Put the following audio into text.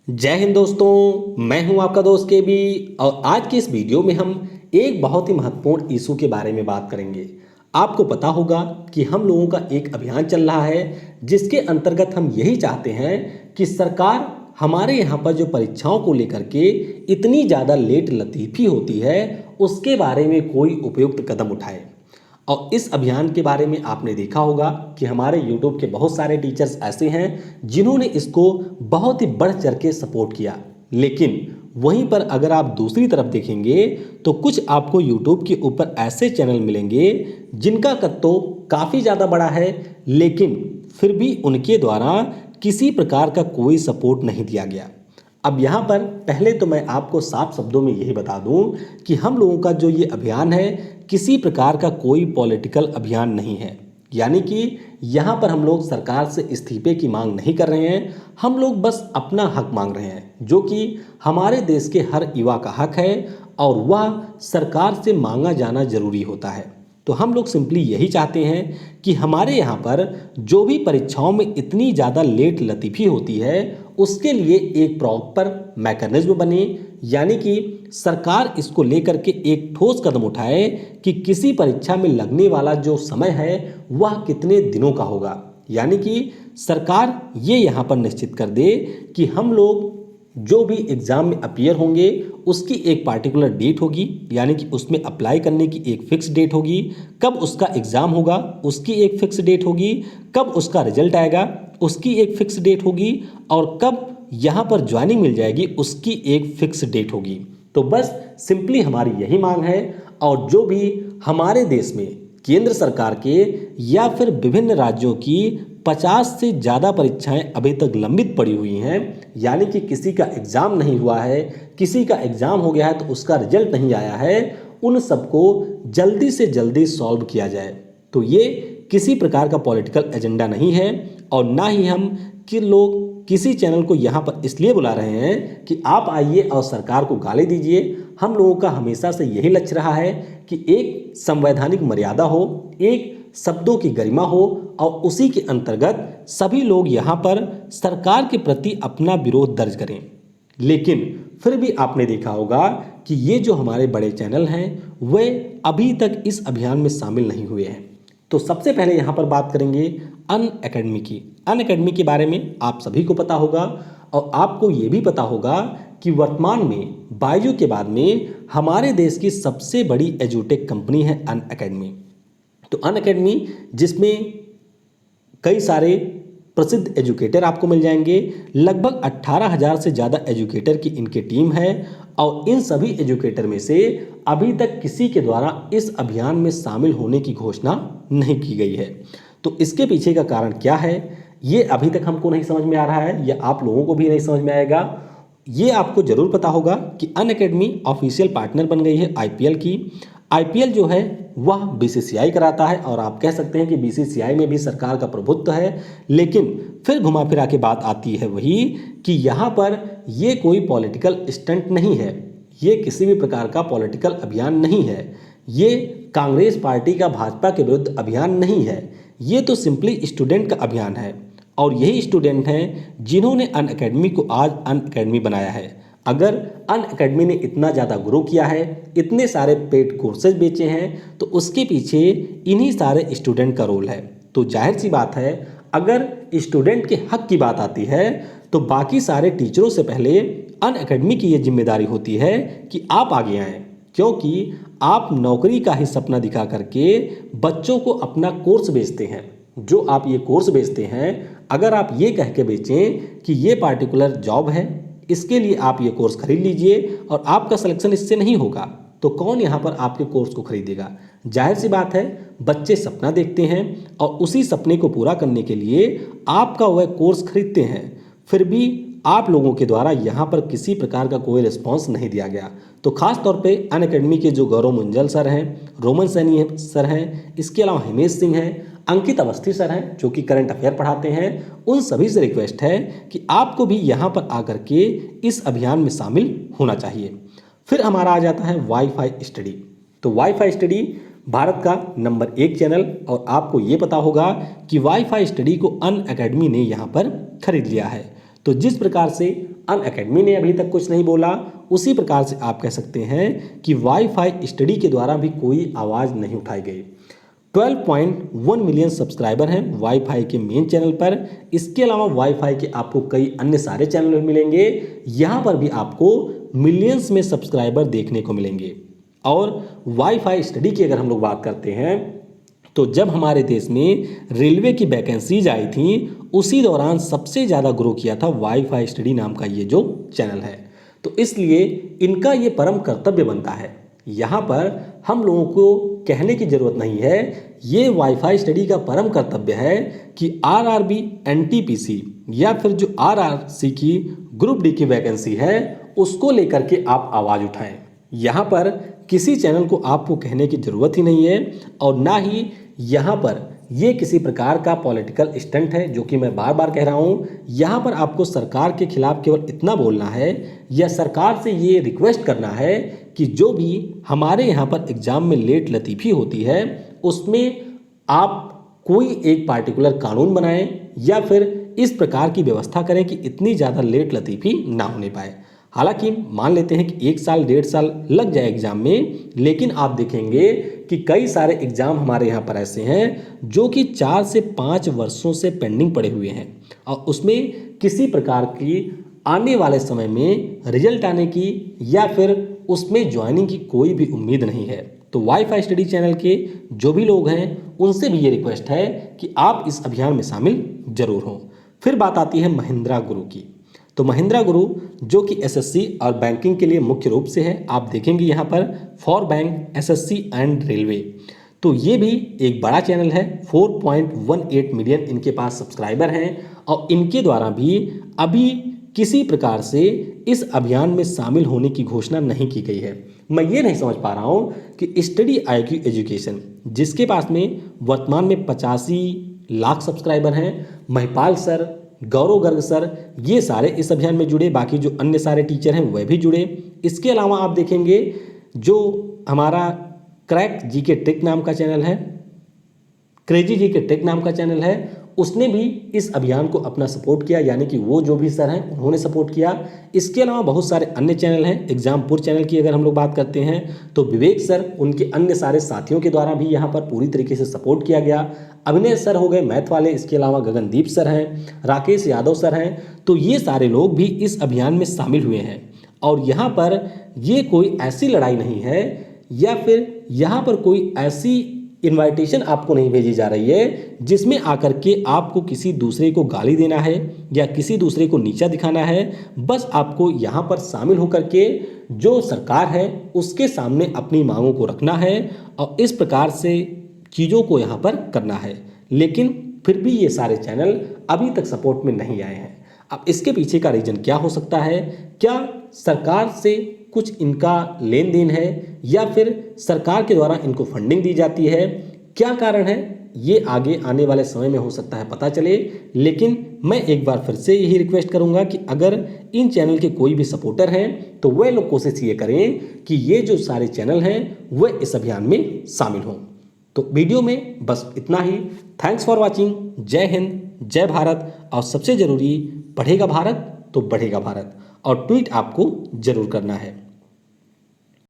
जय हिंद दोस्तों, मैं हूं आपका दोस्त के बी। और आज की इस वीडियो में हम एक बहुत ही महत्वपूर्ण इशू के बारे में बात करेंगे। आपको पता होगा कि हम लोगों का एक अभियान चल रहा है जिसके अंतर्गत हम यही चाहते हैं कि सरकार हमारे यहाँ पर जो परीक्षाओं को लेकर के इतनी ज़्यादा लेट लतीफ़ी होती है उसके बारे में कोई उपयुक्त कदम उठाए। और इस अभियान के बारे में आपने देखा होगा कि हमारे YouTube के बहुत सारे टीचर्स ऐसे हैं जिन्होंने इसको बहुत ही बढ़ चढ़ के सपोर्ट किया। लेकिन वहीं पर अगर आप दूसरी तरफ देखेंगे तो कुछ आपको YouTube के ऊपर ऐसे चैनल मिलेंगे जिनका कद तो काफ़ी ज़्यादा बड़ा है, लेकिन फिर भी उनके द्वारा किसी प्रकार का कोई सपोर्ट नहीं दिया गया। अब यहाँ पर पहले तो मैं आपको साफ शब्दों में यही बता दूं कि हम लोगों का जो ये अभियान है किसी प्रकार का कोई पॉलिटिकल अभियान नहीं है। यानी कि यहाँ पर हम लोग सरकार से इस्तीफे की मांग नहीं कर रहे हैं, हम लोग बस अपना हक मांग रहे हैं जो कि हमारे देश के हर युवा का हक है और वह सरकार से मांगा जाना जरूरी होता है। तो हम लोग सिंपली यही चाहते हैं कि हमारे यहाँ पर जो भी परीक्षाओं में इतनी ज़्यादा लेट लतीफ़ी होती है उसके लिए एक प्रॉपर मैकेनिज्म बने, यानी कि सरकार इसको लेकर के एक ठोस कदम उठाए कि किसी परीक्षा में लगने वाला जो समय है वह कितने दिनों का होगा। यानी कि सरकार ये यहाँ पर निश्चित कर दे कि हम लोग जो भी एग्ज़ाम में अपीयर होंगे उसकी एक पार्टिकुलर डेट होगी, यानी कि उसमें अप्लाई करने की एक फिक्स डेट होगी, कब उसका एग्ज़ाम होगा उसकी एक फिक्स डेट होगी, कब उसका रिजल्ट आएगा उसकी एक फिक्स डेट होगी और कब यहाँ पर ज्वाइनिंग मिल जाएगी उसकी एक फिक्स डेट होगी। तो बस सिंपली हमारी यही मांग है। और जो भी हमारे देश में केंद्र सरकार के या फिर विभिन्न राज्यों की 50 से ज़्यादा परीक्षाएं अभी तक लंबित पड़ी हुई हैं, यानी कि किसी का एग्ज़ाम नहीं हुआ है, किसी का एग्ज़ाम हो गया है तो उसका रिजल्ट नहीं आया है, उन सबको जल्दी से जल्दी सॉल्व किया जाए। तो ये किसी प्रकार का पॉलिटिकल एजेंडा नहीं है और ना ही हम कि लोग किसी चैनल को यहाँ पर इसलिए बुला रहे हैं कि आप आइए और सरकार को गाली दीजिए। हम लोगों का हमेशा से यही लक्ष्य रहा है कि एक संवैधानिक मर्यादा हो, एक शब्दों की गरिमा हो और उसी के अंतर्गत सभी लोग यहाँ पर सरकार के प्रति अपना विरोध दर्ज करें। लेकिन फिर भी आपने देखा होगा कि ये जो हमारे बड़े चैनल हैं वे अभी तक इस अभियान में शामिल नहीं हुए हैं। तो सबसे पहले यहाँ पर बात करेंगे अनअकैडमी की। अनअकैडमी के बारे में आप सभी को पता होगा और आपको ये भी पता होगा कि वर्तमान में बायजू के बाद में हमारे देश की सबसे बड़ी एजुटेक कंपनी है अनअकैडमी। तो अनअकैडमी जिसमें कई सारे प्रसिद्ध एजुकेटर आपको मिल जाएंगे, लगभग 18,000 से ज़्यादा एजुकेटर की इनकी टीम है और इन सभी एजुकेटर में से अभी तक किसी के द्वारा इस अभियान में शामिल होने की घोषणा नहीं की गई है। तो इसके पीछे का कारण क्या है ये अभी तक हमको नहीं समझ में आ रहा है या आप लोगों को भी नहीं समझ में आएगा। ये आपको जरूर पता होगा कि अनअकैडमी ऑफिशियल पार्टनर बन गई है आईपीएल की। आईपीएल जो है वह बीसीसीआई कराता है और आप कह सकते हैं कि बीसीसीआई में भी सरकार का प्रभुत्व है, लेकिन फिर घुमा फिरा के बात आती है वही कि यहाँ पर ये कोई पॉलिटिकल स्टंट नहीं है, ये किसी भी प्रकार का पॉलिटिकल अभियान नहीं है, ये कांग्रेस पार्टी का भाजपा के विरुद्ध अभियान नहीं है, ये तो सिंपली स्टूडेंट का अभियान है। और यही स्टूडेंट हैं जिन्होंने अनअकैडमी को आज अनअकैडमी बनाया है। अगर अनअकैडमी ने इतना ज़्यादा ग्रो किया है, इतने सारे पेड कोर्सेज बेचे हैं, तो उसके पीछे इन्हीं सारे स्टूडेंट का रोल है। तो जाहिर सी बात है अगर स्टूडेंट के हक की बात आती है तो बाकी सारे टीचरों से पहले अनअकैडमी की ये जिम्मेदारी होती है कि आप आगे आएँ, क्योंकि आप नौकरी का ही सपना दिखा करके बच्चों को अपना कोर्स बेचते हैं। जो आप ये कोर्स बेचते हैं, अगर आप ये कह के बेचें कि ये पार्टिकुलर जॉब है, इसके लिए आप ये कोर्स खरीद लीजिए और आपका सिलेक्शन इससे नहीं होगा, तो कौन यहाँ पर आपके कोर्स को खरीदेगा। जाहिर सी बात है बच्चे सपना देखते हैं और उसी सपने को पूरा करने के लिए आपका वह कोर्स खरीदते हैं, फिर भी आप लोगों के द्वारा यहाँ पर किसी प्रकार का कोई रिस्पांस नहीं दिया गया। तो खास तौर पे अनअकैडमी के जो गौरव मुंजल सर हैं, रोमन सैनी सर हैं, इसके अलावा हिमेश सिंह हैं, अंकित अवस्थी सर हैं जो कि करंट अफेयर पढ़ाते हैं, उन सभी से रिक्वेस्ट है कि आपको भी यहाँ पर आकर के इस अभियान में शामिल होना चाहिए। फिर हमारा आ जाता है वाईफाई स्टडी। तो वाईफाई स्टडी भारत का नंबर 1 चैनल और आपको ये पता होगा कि वाईफाई स्टडी को अनअकैडमी ने यहाँ पर खरीद लिया है। तो जिस प्रकार से अनअकैडमी ने अभी तक कुछ नहीं बोला, उसी प्रकार से आप कह सकते हैं कि वाईफाई स्टडी के द्वारा भी कोई आवाज़ नहीं उठाई गई। 12.1 मिलियन सब्सक्राइबर हैं वाईफाई के मेन चैनल पर। इसके अलावा वाईफाई के आपको कई अन्य सारे चैनल मिलेंगे, यहाँ पर भी आपको मिलियंस में सब्सक्राइबर देखने को मिलेंगे। और वाईफाई स्टडी की अगर हम लोग बात करते हैं तो जब हमारे देश में रेलवे की वैकेंसीज आई थी, उसी दौरान सबसे ज़्यादा ग्रो किया था वाईफाई स्टडी नाम का ये जो चैनल है। तो इसलिए इनका ये परम कर्तव्य बनता है, यहाँ पर हम लोगों को कहने की ज़रूरत नहीं है, ये वाईफाई स्टडी का परम कर्तव्य है कि आरआरबी, एनटीपीसी या फिर जो आरआरसी की ग्रुप डी की वैकेंसी है उसको लेकर के आप आवाज़ उठाएं। यहाँ पर किसी चैनल को आपको कहने की ज़रूरत ही नहीं है, और ना ही यहाँ पर ये किसी प्रकार का पॉलिटिकल स्टंट है, जो कि मैं बार बार कह रहा हूँ। यहाँ पर आपको सरकार के खिलाफ केवल इतना बोलना है या सरकार से ये रिक्वेस्ट करना है कि जो भी हमारे यहाँ पर एग्ज़ाम में लेट लतीफ़ी होती है उसमें आप कोई एक पार्टिकुलर कानून बनाएं या फिर इस प्रकार की व्यवस्था करें कि इतनी ज़्यादा लेट लतीफ़ी ना होने पाए। हालांकि मान लेते हैं कि 1 साल 1.5 साल लग जाए एग्ज़ाम में, लेकिन आप देखेंगे कि कई सारे एग्ज़ाम हमारे यहाँ पर ऐसे हैं जो कि 4 से 5 वर्षों से पेंडिंग पड़े हुए हैं, और उसमें किसी प्रकार की आने वाले समय में रिजल्ट आने की या फिर उसमें ज्वाइनिंग की कोई भी उम्मीद नहीं है। तो वाईफाई स्टडी चैनल के जो भी लोग हैं उनसे भी ये रिक्वेस्ट है कि आप इस अभियान में शामिल जरूर हों। फिर बात आती है महिंद्रा गुरु की। तो महिंद्रा गुरु जो कि एसएससी और बैंकिंग के लिए मुख्य रूप से है, आप देखेंगे यहाँ पर for bank, SSC and railway. तो ये भी एक बड़ा चैनल है, 4.18 मिलियन इनके पास सब्सक्राइबर हैं, और इनके द्वारा भी अभी किसी प्रकार से इस अभियान में शामिल होने की घोषणा नहीं की गई है। मैं ये नहीं समझ पा रहा हूँ कि स्टडी IQ एजुकेशन, जिसके पास में वर्तमान में 85 लाख सब्सक्राइबर हैं, महिपाल सर, गौरव गर्ग सर, ये सारे इस अभियान में जुड़े, बाकी जो अन्य सारे टीचर हैं वह भी जुड़े। इसके अलावा आप देखेंगे जो हमारा क्रैक जीके टेक नाम का चैनल है, क्रेजी जीके टेक नाम का चैनल है, उसने भी इस अभियान को अपना सपोर्ट किया, यानी कि वो जो भी सर हैं उन्होंने सपोर्ट किया। इसके अलावा बहुत सारे अन्य चैनल हैं। एग्जामपुर चैनल की अगर हम लोग बात करते हैं तो विवेक सर, उनके अन्य सारे साथियों के द्वारा भी यहाँ पर पूरी तरीके से सपोर्ट किया गया। अभिनय सर हो गए मैथ वाले, इसके अलावा गगनदीप सर हैं, राकेश यादव सर हैं। तो ये सारे लोग भी इस अभियान में शामिल हुए हैं, और यहाँ पर ये कोई ऐसी लड़ाई नहीं है या फिर यहाँ पर कोई ऐसी इनविटेशन आपको नहीं भेजी जा रही है जिसमें आकर के आपको किसी दूसरे को गाली देना है या किसी दूसरे को नीचा दिखाना है। बस आपको यहाँ पर शामिल होकर के जो सरकार है उसके सामने अपनी मांगों को रखना है और इस प्रकार से चीज़ों को यहाँ पर करना है। लेकिन फिर भी ये सारे चैनल अभी तक सपोर्ट में नहीं आए हैं। अब इसके पीछे का रीज़न क्या हो सकता है? क्या सरकार से कुछ इनका लेन देन है या फिर सरकार के द्वारा इनको फंडिंग दी जाती है? क्या कारण है ये आगे आने वाले समय में हो सकता है पता चले। लेकिन मैं एक बार फिर से यही रिक्वेस्ट करूंगा कि अगर इन चैनल के कोई भी सपोर्टर हैं तो वह लोग कोशिश ये करें कि ये जो सारे चैनल हैं वह इस अभियान में शामिल हों। तो वीडियो में बस इतना ही। Thanks for watching. जय हिंद, जय भारत, और सबसे ज़रूरी, पढ़ेगा भारत तो बढ़ेगा भारत, और ट्वीट आपको जरूर करना है।